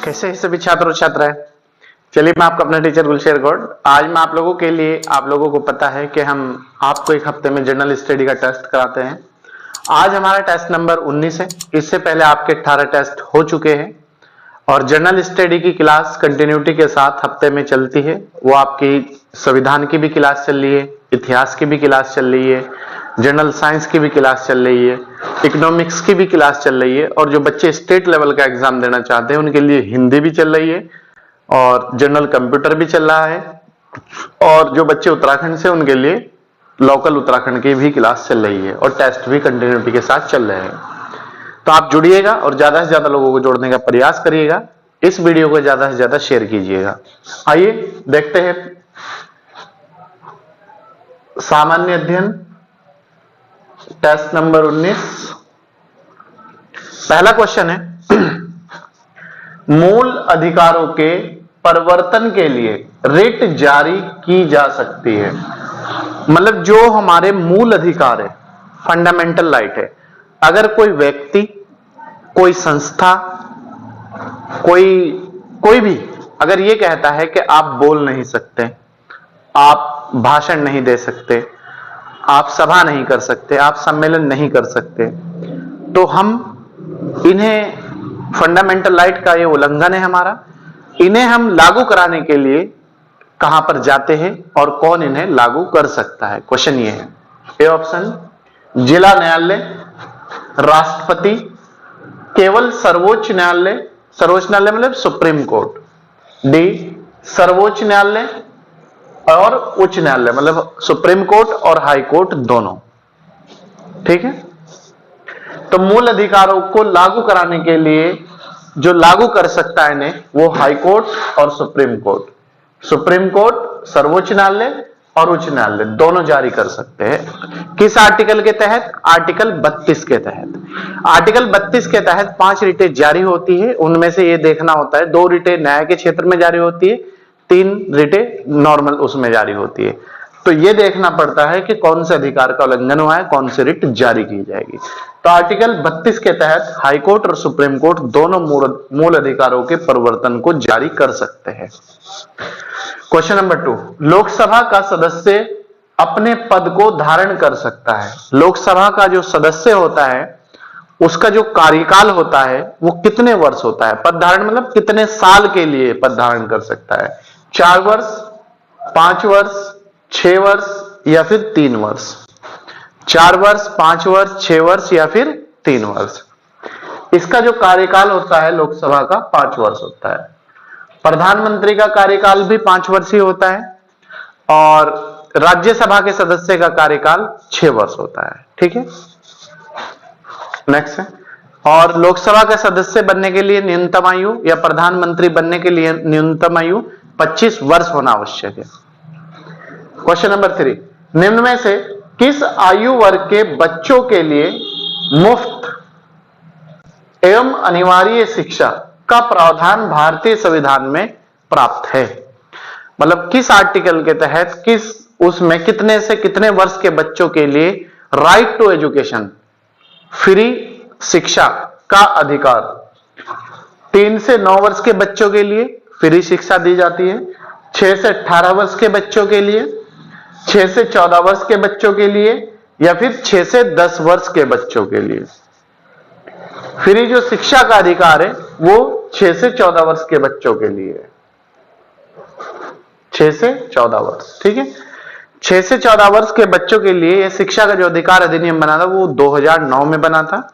कैसे हैं सभी छात्र और छात्राएं। चलिए, मैं आपका अपना टीचर गुलशेर गौड़। आज मैं आप लोगों के लिए, आप लोगों को पता है कि हम आपको एक हफ्ते में जनरल स्टडी का टेस्ट कराते हैं। आज हमारा टेस्ट नंबर 19 है। इससे पहले आपके 18 टेस्ट हो चुके हैं और जनरल स्टडी की क्लास कंटिन्यूटी के साथ हफ्ते में चलती है। वो आपकी संविधान की भी क्लास चल रही है, इतिहास की भी क्लास चल रही है, जनरल साइंस की भी क्लास चल रही है, इकोनॉमिक्स की भी क्लास चल रही है, और जो बच्चे स्टेट लेवल का एग्जाम देना चाहते हैं उनके लिए हिंदी भी चल रही है और जनरल कंप्यूटर भी चल रहा है, और जो बच्चे उत्तराखंड से उनके लिए लोकल उत्तराखंड की भी क्लास चल रही है और टेस्ट भी कंटिन्यूटी के साथ चल रहे हैं। तो आप जुड़िएगा और ज्यादा से ज्यादा लोगों को जोड़ने का प्रयास करिएगा। इस वीडियो को ज्यादा से ज्यादा शेयर कीजिएगा। आइए देखते हैं सामान्य अध्ययन टेस्ट नंबर 19। पहला क्वेश्चन है, मूल अधिकारों के परिवर्तन के लिए रिट जारी की जा सकती है। मतलब जो हमारे मूल अधिकार है, फंडामेंटल राइट है, अगर कोई व्यक्ति, कोई संस्था, कोई भी अगर ये कहता है कि आप बोल नहीं सकते, आप भाषण नहीं दे सकते, आप सभा नहीं कर सकते, आप सम्मेलन नहीं कर सकते, तो हम इन्हें फंडामेंटल राइट का ये उल्लंघन है हमारा, इन्हें हम लागू कराने के लिए कहां पर जाते हैं और कौन इन्हें लागू कर सकता है। क्वेश्चन ये है। ए ऑप्शन, जिला न्यायालय, राष्ट्रपति, केवल सर्वोच्च न्यायालय, सर्वोच्च न्यायालय मतलब सुप्रीम कोर्ट, डी सर्वोच्च न्यायालय और उच्च न्यायालय मतलब सुप्रीम कोर्ट और हाई कोर्ट दोनों। ठीक है, तो मूल अधिकारों को लागू कराने के लिए जो लागू कर सकता है इन्हें, वो हाई कोर्ट और सुप्रीम कोर्ट। सुप्रीम कोर्ट, सर्वोच्च न्यायालय और उच्च न्यायालय दोनों जारी कर सकते हैं। किस आर्टिकल के तहत? आर्टिकल 32 के तहत। आर्टिकल 32 के तहत 5 रिटें जारी होती है। उनमें से ये देखना होता है 2 रिटें न्याय के क्षेत्र में जारी होती है, 3 रिटें नॉर्मल उसमें जारी होती है। तो ये देखना पड़ता है कि कौन से अधिकार का उल्लंघन हुआ है, कौन सी रिट जारी की जाएगी। तो आर्टिकल 32 के तहत हाई कोर्ट और सुप्रीम कोर्ट दोनों मूल अधिकारों के परिवर्तन को जारी कर सकते हैं। क्वेश्चन नंबर 2, लोकसभा का सदस्य अपने पद को धारण कर सकता है। लोकसभा का जो सदस्य होता है उसका जो कार्यकाल होता है वो कितने वर्ष होता है? पद धारण मतलब कितने साल के लिए पद धारण कर सकता है? 4 वर्ष, 5 वर्ष, 6 वर्ष या फिर 3 वर्ष? 4 वर्ष, 5 वर्ष, 6 वर्ष या फिर 3 वर्ष। इसका जो कार्यकाल होता है लोकसभा का 5 वर्ष होता है। प्रधानमंत्री का कार्यकाल भी 5 वर्ष ही होता है और राज्यसभा के सदस्य का कार्यकाल 6 वर्ष होता है। ठीक है, नेक्स्ट है। और लोकसभा के सदस्य बनने के लिए न्यूनतम आयु या प्रधानमंत्री बनने के लिए न्यूनतम आयु 25 वर्ष होना आवश्यक है। क्वेश्चन नंबर 3, निम्न में से किस आयु वर्ग के बच्चों के लिए मुफ्त एवं अनिवार्य शिक्षा का प्रावधान भारतीय संविधान में प्राप्त है? मतलब किस आर्टिकल के तहत, किस उसमें कितने से कितने वर्ष के बच्चों के लिए राइट टू एजुकेशन, फ्री शिक्षा का अधिकार? 3 से 9 वर्ष के बच्चों के लिए फ्री शिक्षा दी जाती है, 6 से 18 वर्ष के बच्चों के लिए, 6 से 14 वर्ष के बच्चों के लिए या फिर 6 से 10 वर्ष के बच्चों के लिए। फ्री जो शिक्षा का अधिकार है वो 6 से 14 वर्ष के बच्चों के लिए है। 6 से 14 वर्ष, ठीक है। 6 से 14 वर्ष के बच्चों के लिए यह शिक्षा का जो अधिकार अधिनियम बना था वो 2009 में बना था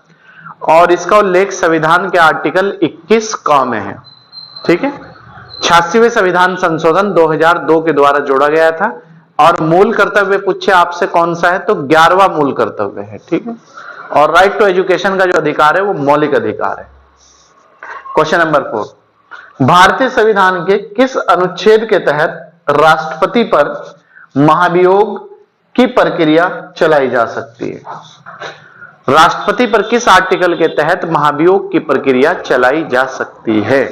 और इसका उल्लेख संविधान के आर्टिकल 21 क में है। ठीक है, 86वें संविधान संशोधन 2002 के द्वारा जोड़ा गया था और मूल कर्तव्य पूछे आपसे कौन सा है तो 11वां मूल कर्तव्य है। ठीक है, और राइट टू एजुकेशन का जो अधिकार है वो मौलिक अधिकार है। क्वेश्चन नंबर 4, भारतीय संविधान के किस अनुच्छेद के तहत राष्ट्रपति पर महाभियोग की प्रक्रिया चलाई जा सकती है? राष्ट्रपति पर किस आर्टिकल के तहत महाभियोग की प्रक्रिया चलाई जा सकती है?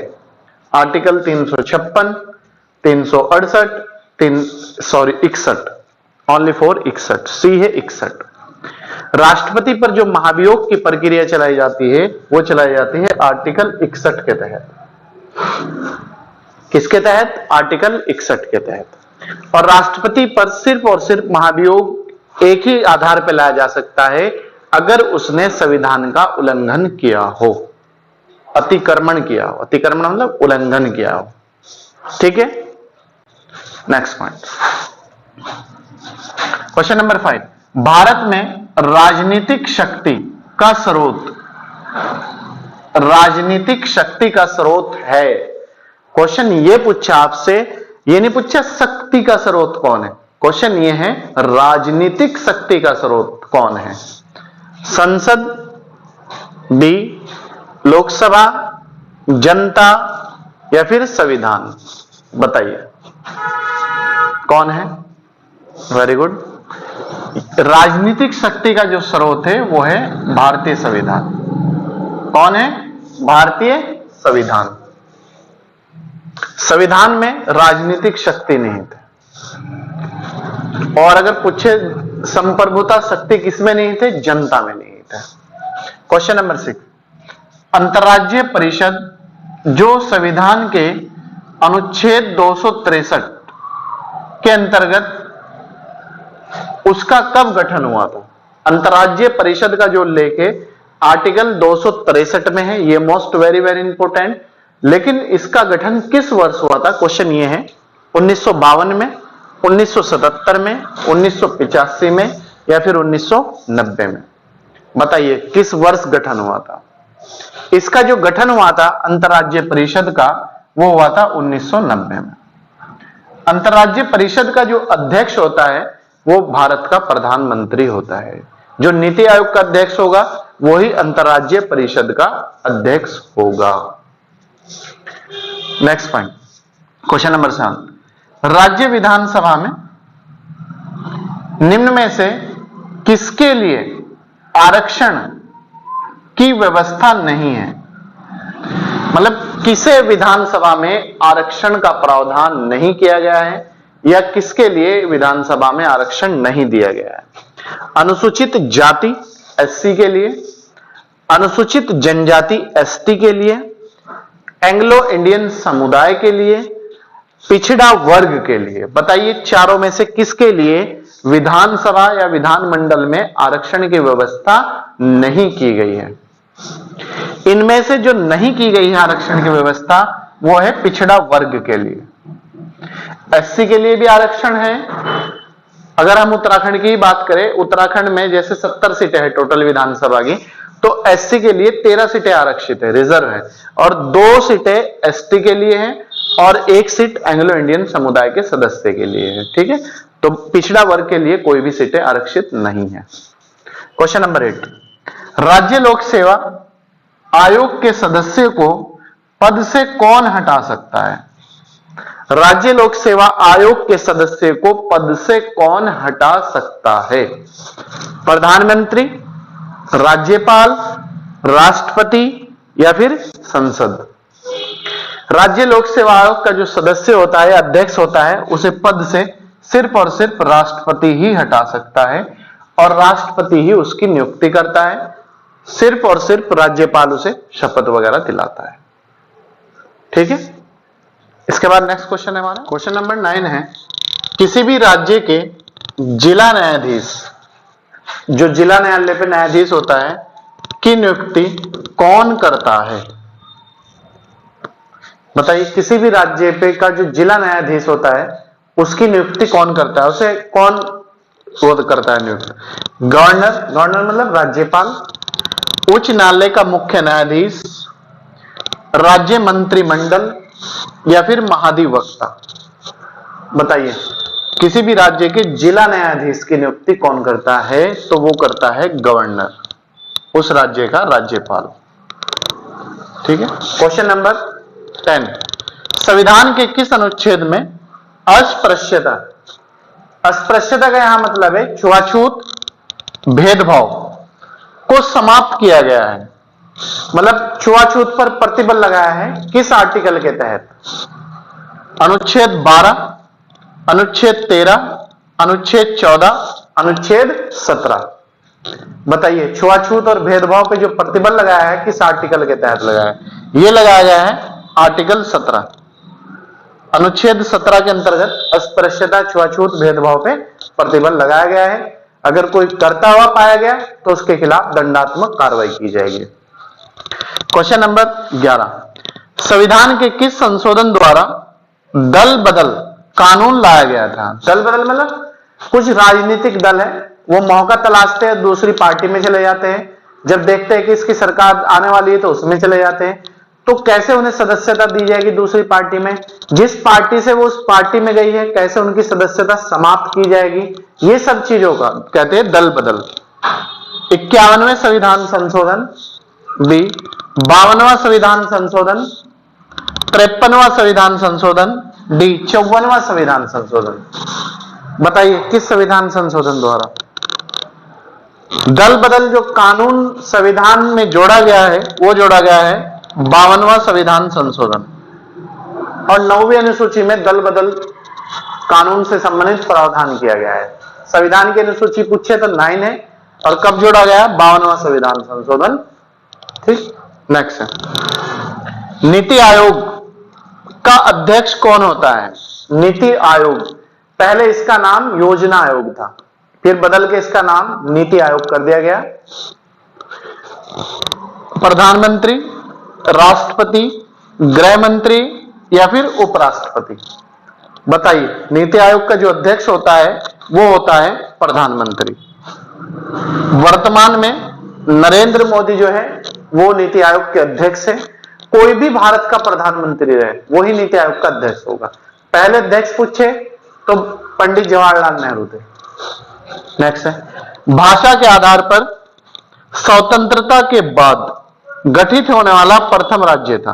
आर्टिकल 356, 368, 61, ओनली फॉर 61, सी है 61। राष्ट्रपति पर जो महाभियोग की प्रक्रिया चलाई जाती है वो चलाई जाती है आर्टिकल 61 के तहत। किसके तहत? आर्टिकल 61 के तहत। और राष्ट्रपति पर सिर्फ और सिर्फ महाभियोग एक ही आधार पर लाया जा सकता है, अगर उसने संविधान का उल्लंघन किया हो, अतिक्रमण किया हो। अतिक्रमण मतलब उल्लंघन किया हो। ठीक है, next point, question number 5। Bharat में राजनीतिक शक्ति का स्रोत, राजनीतिक शक्ति का स्रोत है। क्वेश्चन ये पूछा आपसे, ये नहीं पूछा शक्ति का स्रोत कौन है, क्वेश्चन ये है राजनीतिक शक्ति का स्रोत कौन है। संसद, बी लोकसभा, जनता या फिर संविधान, बताइए कौन है। Very good. राजनीतिक शक्ति का जो स्रोत है वो है भारतीय संविधान। कौन है? भारतीय संविधान। संविधान में राजनीतिक शक्ति नहीं थे। और अगर पूछे संप्रभुता शक्ति किसमें नहीं थे? जनता में नहीं थे। Question number 6। अंतर्राज्यीय परिषद जो संविधान के अनुच्छेद 263 के अंतर्गत, उसका कब गठन हुआ था? अंतर्राज्यीय परिषद का जो लेके आर्टिकल 263 में है, ये मोस्ट वेरी वेरी इंपॉर्टेंट। लेकिन इसका गठन किस वर्ष हुआ था? क्वेश्चन ये है 1952 में, 1977 में, 1985 में या फिर 1990 में। बताइए किस वर्ष गठन हुआ था? इसका जो गठन हुआ था अंतर्राज्यीय परिषद का, वो हुआ था 1990 में। अंतर्राज्यीय परिषद का जो अध्यक्ष होता है वो भारत का प्रधानमंत्री होता है। जो नीति आयोग का अध्यक्ष होगा वही अंतर्राज्यीय परिषद का अध्यक्ष होगा। Next point, question number 7। राज्य विधानसभा में निम्न में से किसके लिए आरक्षण की व्यवस्था नहीं है? मतलब किसे विधानसभा में आरक्षण का प्रावधान नहीं किया गया है या किसके लिए विधानसभा में आरक्षण नहीं दिया गया है? अनुसूचित जाति एससी के लिए, अनुसूचित जनजाति एसटी के लिए, एंग्लो इंडियन समुदाय के लिए, पिछड़ा वर्ग के लिए। बताइए चारों में से किसके लिए विधानसभा या विधानमंडल में आरक्षण की व्यवस्था नहीं की गई है? इनमें से जो नहीं की गई है आरक्षण की व्यवस्था वो है पिछड़ा वर्ग के लिए। एससी के लिए भी आरक्षण है। अगर हम उत्तराखंड की बात करें, उत्तराखंड में जैसे 70 सीटें हैं टोटल विधानसभा की, तो एससी के लिए 13 सीटें आरक्षित है, रिजर्व है, और 2 सीटें एसटी के लिए हैं और 1 सीट एंग्लो इंडियन समुदाय के सदस्य के लिए है। ठीक है, तो पिछड़ा वर्ग के लिए कोई भी सीटें आरक्षित नहीं है। Question number 8। राज्य लोक सेवा आयोग के सदस्य को पद से कौन हटा सकता है? राज्य लोक सेवा आयोग के सदस्य को पद से कौन हटा सकता है? प्रधानमंत्री, राज्यपाल, राष्ट्रपति या फिर संसद? राज्य लोक सेवा आयोग का जो सदस्य होता है, अध्यक्ष होता है, उसे पद से सिर्फ और सिर्फ राष्ट्रपति ही हटा सकता है और राष्ट्रपति ही उसकी नियुक्ति करता है। सिर्फ और सिर्फ राज्यपाल उसे शपथ वगैरह दिलाता है। ठीक है, इसके बाद नेक्स्ट क्वेश्चन है हमारा, क्वेश्चन नंबर 9 है, किसी भी राज्य के जिला न्यायाधीश, जो जिला न्यायालय पे न्यायाधीश होता है, की नियुक्ति कौन करता है? बताइए किसी भी राज्य पे का जो जिला न्यायाधीश होता है उसकी नियुक्ति कौन करता है? उसे कौन वो करता है नियुक्त? गवर्नर, गवर्नर मतलब राज्यपाल, उच्च न्यायालय का मुख्य न्यायाधीश, राज्य मंत्रिमंडल या फिर महाधिवक्ता? बताइए किसी भी राज्य के जिला न्यायाधीश की नियुक्ति कौन करता है? तो वो करता है गवर्नर, उस राज्य का राज्यपाल। ठीक है, क्वेश्चन नंबर 10। संविधान के किस अनुच्छेद में अस्पृश्यता, अस्पृश्यता का यहां मतलब है छुआछूत, भेदभाव को समाप्त किया गया है? मतलब छुआछूत पर प्रतिबंध लगाया है किस आर्टिकल के तहत? अनुच्छेद 12, अनुच्छेद 13, अनुच्छेद 14, अनुच्छेद 17? बताइए, छुआछूत और भेदभाव पे जो प्रतिबंध लगाया है किस आर्टिकल के तहत लगाया है? ये लगाया गया है आर्टिकल 17, अनुच्छेद 17 के अंतर्गत अस्पृश्यता, छुआछूत, भेदभाव पे प्रतिबंध लगाया गया है। अगर कोई करता हुआ पाया गया तो उसके खिलाफ दंडात्मक कार्रवाई की जाएगी। क्वेश्चन नंबर 11, संविधान के किस संशोधन द्वारा दल बदल कानून लाया गया था? दल बदल मतलब कुछ राजनीतिक दल है, वो मौका तलाशते हैं, दूसरी पार्टी में चले जाते हैं, जब देखते हैं कि इसकी सरकार आने वाली है तो उसमें चले जाते हैं। तो कैसे उन्हें सदस्यता दी जाएगी दूसरी पार्टी में? जिस पार्टी से वो उस पार्टी में गई है कैसे उनकी सदस्यता समाप्त की जाएगी? ये सब चीजों का कहते हैं दल बदल। 51वें संविधान संशोधन, बी 52वां संविधान संशोधन, 53वां संविधान संशोधन, डी 54वां संविधान संशोधन। बताइए किस संविधान संशोधन द्वारा? दल बदल जो कानून संविधान में जोड़ा गया है वो जोड़ा गया है 52वां संविधान संशोधन। और 9वीं अनुसूची में दल बदल कानून से संबंधित प्रावधान किया गया है। संविधान की अनुसूची पूछे तो 9 है, और कब जोड़ा गया? 52वां संविधान संशोधन। ठीक, नेक्स्ट है नीति आयोग का अध्यक्ष कौन होता है? नीति आयोग, पहले इसका नाम योजना आयोग था, फिर बदल के इसका नाम नीति आयोग कर दिया गया। प्रधानमंत्री, राष्ट्रपति, गृह मंत्री या फिर उपराष्ट्रपति? बताइए, नीति आयोग का जो अध्यक्ष होता है वो होता है प्रधानमंत्री। वर्तमान में नरेंद्र मोदी जो है वो नीति आयोग के अध्यक्ष है। कोई भी भारत का प्रधानमंत्री रहे वही नीति आयोग का अध्यक्ष होगा। पहले अध्यक्ष पूछे तो पंडित जवाहरलाल नेहरू थे। नेक्स्ट है भाषा के आधार पर स्वतंत्रता के बाद गठित होने वाला प्रथम राज्य था।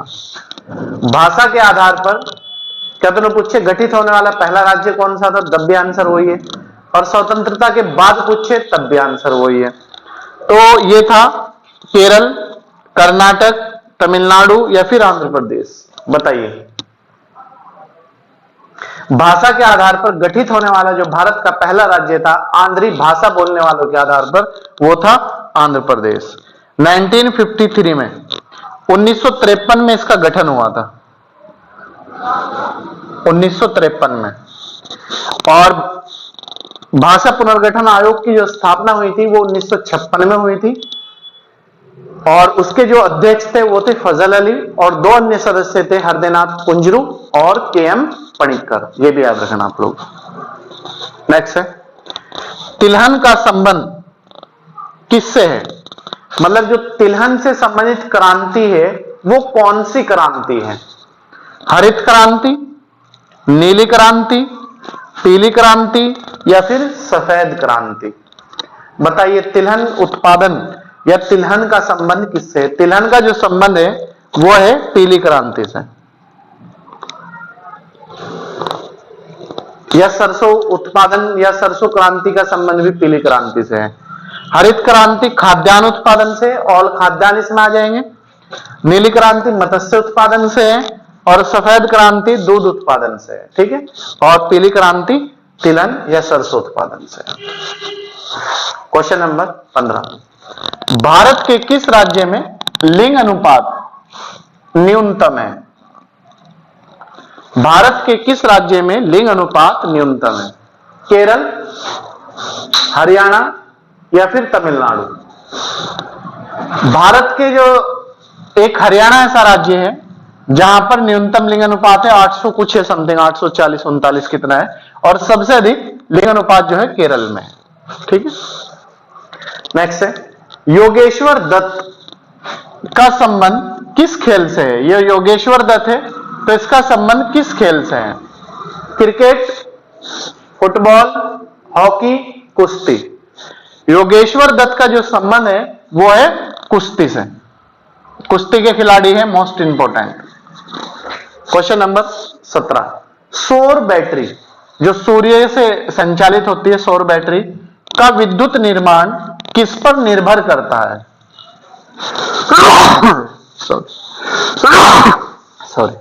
भाषा के आधार पर क्या तुमने पूछे गठित होने वाला पहला राज्य कौन सा था? तब भी आंसर वही है। और स्वतंत्रता के बाद पूछे तब भी आंसर वही है। तो ये था केरल, कर्नाटक, तमिलनाडु या फिर आंध्र प्रदेश। बताइए, भाषा के आधार पर गठित होने वाला जो भारत का पहला राज्य था आंध्री भाषा बोलने वालों के आधार पर, वो था आंध्र प्रदेश। 1953 में 1953 में इसका गठन हुआ था, 1953 में। और भाषा पुनर्गठन आयोग की जो स्थापना हुई थी वो 1956 में हुई थी। और उसके जो अध्यक्ष थे वो थे फजल अली, और 2 अन्य सदस्य थे हरदेनाथ कुंजरू और के.एम. पणिक्कर। ये भी याद रखना आप लोग। नेक्स्ट है तिलहन का संबंध किससे है? मतलब जो तिलहन से संबंधित क्रांति है वो कौन सी क्रांति है? हरित क्रांति, नीली क्रांति, पीली क्रांति या फिर सफेद क्रांति? बताइए, तिलहन उत्पादन या तिलहन का संबंध किससे है? तिलहन का जो संबंध है वो है पीली क्रांति से। या सरसों उत्पादन या सरसों क्रांति का संबंध भी पीली क्रांति से है। हरित क्रांति खाद्यान्न उत्पादन से, और खाद्यान्न इसमें आ जाएंगे। नीली क्रांति मत्स्य उत्पादन से है, और सफेद क्रांति दूध उत्पादन से है। ठीक है, और पीली क्रांति तिलहन या सरसों उत्पादन से है। क्वेश्चन नंबर 15, भारत के किस राज्य में लिंग अनुपात न्यूनतम है? भारत के किस राज्य में लिंग अनुपात न्यूनतम है? केरल, हरियाणा या फिर तमिलनाडु? भारत के जो एक हरियाणा ऐसा राज्य है जहां पर न्यूनतम लिंग अनुपात है 800 कुछ है, समथिंग 840 39 कितना है, और सबसे अधिक लिंग अनुपात जो है केरल में है। ठीक है, नेक्स्ट है योगेश्वर दत्त का संबंध किस खेल से है? यह योगेश्वर दत्त है तो इसका संबंध किस खेल से है? क्रिकेट, फुटबॉल, हॉकी, कुश्ती? योगेश्वर दत्त का जो संबंध है वो है कुश्ती से। कुश्ती के खिलाड़ी है मोस्ट इंपोर्टेंट। क्वेश्चन नंबर 17, सौर बैटरी जो सूर्य से संचालित होती है, सौर बैटरी का विद्युत निर्माण किस पर निर्भर करता है? सॉरी,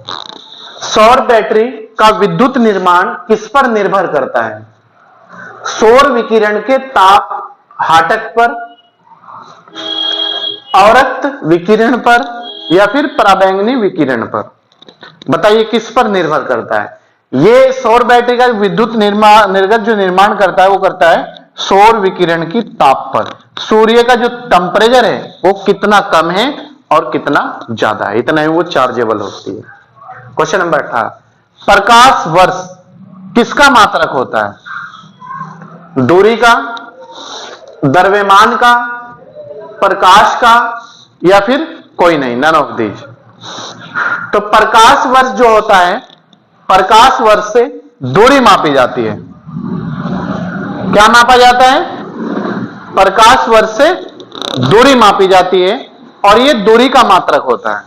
सौर बैटरी का विद्युत निर्माण किस पर निर्भर करता है? सौर विकिरण के ताप हाटक पर, अवरक्त विकिरण पर या फिर पराबैंगनी विकिरण पर? बताइए किस पर निर्भर करता है? ये सौर बैटरी का विद्युत निर्गत जो निर्माण करता है वो करता है सौर विकिरण की ताप पर। सूर्य का जो टेम्परेचर है वो कितना कम है और कितना ज्यादा है, इतना ही वो चार्जेबल होती है। क्वेश्चन नंबर 18, प्रकाश वर्ष किसका मात्रक होता है? दूरी का, द्रव्यमान का, प्रकाश का, या फिर कोई नहीं, नन ऑफ दीज। तो प्रकाश वर्ष जो होता है, प्रकाश वर्ष से दूरी मापी जाती है। क्या मापा जाता है? प्रकाश वर्ष से दूरी मापी जाती है और यह दूरी का मात्रक होता है।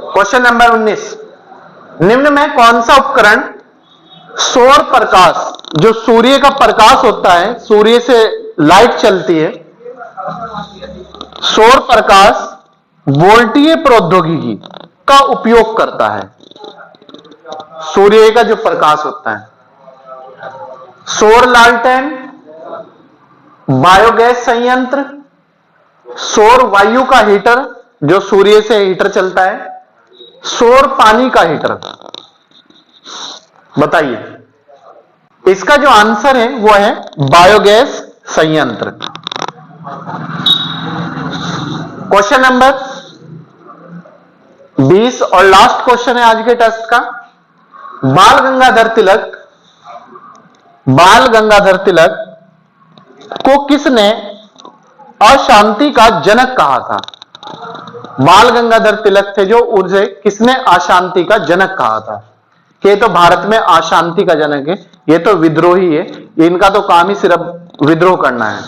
क्वेश्चन नंबर 19, निम्न में कौन सा उपकरण सौर प्रकाश, जो सूर्य का प्रकाश होता है, सूर्य से लाइट चलती है, सौर प्रकाश वोल्टीय प्रौद्योगिकी का उपयोग करता है? सूर्य का जो प्रकाश होता है, सौर लालटेन, बायोगैस संयंत्र, सौर वायु का हीटर जो सूर्य से हीटर चलता है, सौर पानी का हीटर? बताइए। इसका जो आंसर है वो है बायोगैस संयंत्र। क्वेश्चन नंबर 20 और लास्ट क्वेश्चन है आज के टेस्ट का। बाल गंगाधर तिलक को किसने अशांति का जनक कहा था? बाल गंगाधर तिलक थे जो, उसे किसने अशांति का जनक कहा था? कि ये तो भारत में अशांति का जनक है, ये तो विद्रोही है, इनका तो काम ही सिर्फ विद्रोह करना है।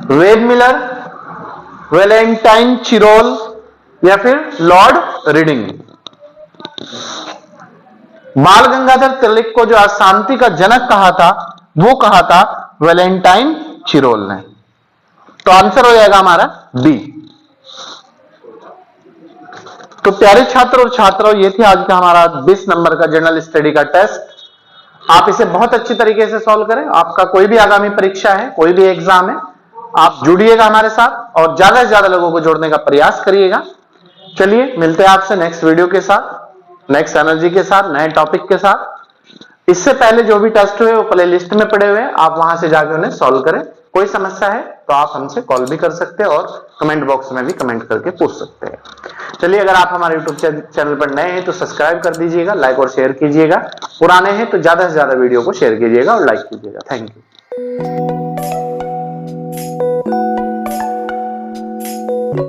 वेद मिलर, वैलेंटाइन चिरोल, या फिर लॉर्ड रीडिंग? बाल गंगाधर तिलक को जो अशांति का जनक कहा था वो कहा था वैलेंटाइन चिरोल ने। तो आंसर हो जाएगा हमारा बी। तो प्यारे छात्र और छात्राओं, ये थी आज का हमारा 20 नंबर का जनरल स्टडी का टेस्ट। आप इसे बहुत अच्छी तरीके से सॉल्व करें। आपका कोई भी आगामी परीक्षा है, कोई भी एग्जाम है, आप जुड़िएगा हमारे साथ और ज्यादा से ज्यादा लोगों को जोड़ने का प्रयास करिएगा। चलिए मिलते हैं आपसे नेक्स्ट वीडियो के साथ, नेक्स्ट एनर्जी के साथ, नए टॉपिक के साथ। इससे पहले जो भी टेस्ट हुए वो प्ले लिस्ट में पड़े हुए हैं, आप वहां से जाकर उन्हें सॉल्व करें। कोई समस्या है तो आप हमसे कॉल भी कर सकते हैं और कमेंट बॉक्स में भी कमेंट करके पूछ सकते हैं। चलिए, अगर आप हमारे यूट्यूब चैनल पर नए हैं तो सब्सक्राइब कर दीजिएगा, लाइक और शेयर कीजिएगा। पुराने हैं तो ज्यादा से ज्यादा वीडियो को शेयर कीजिएगा और लाइक कीजिएगा। Thank you.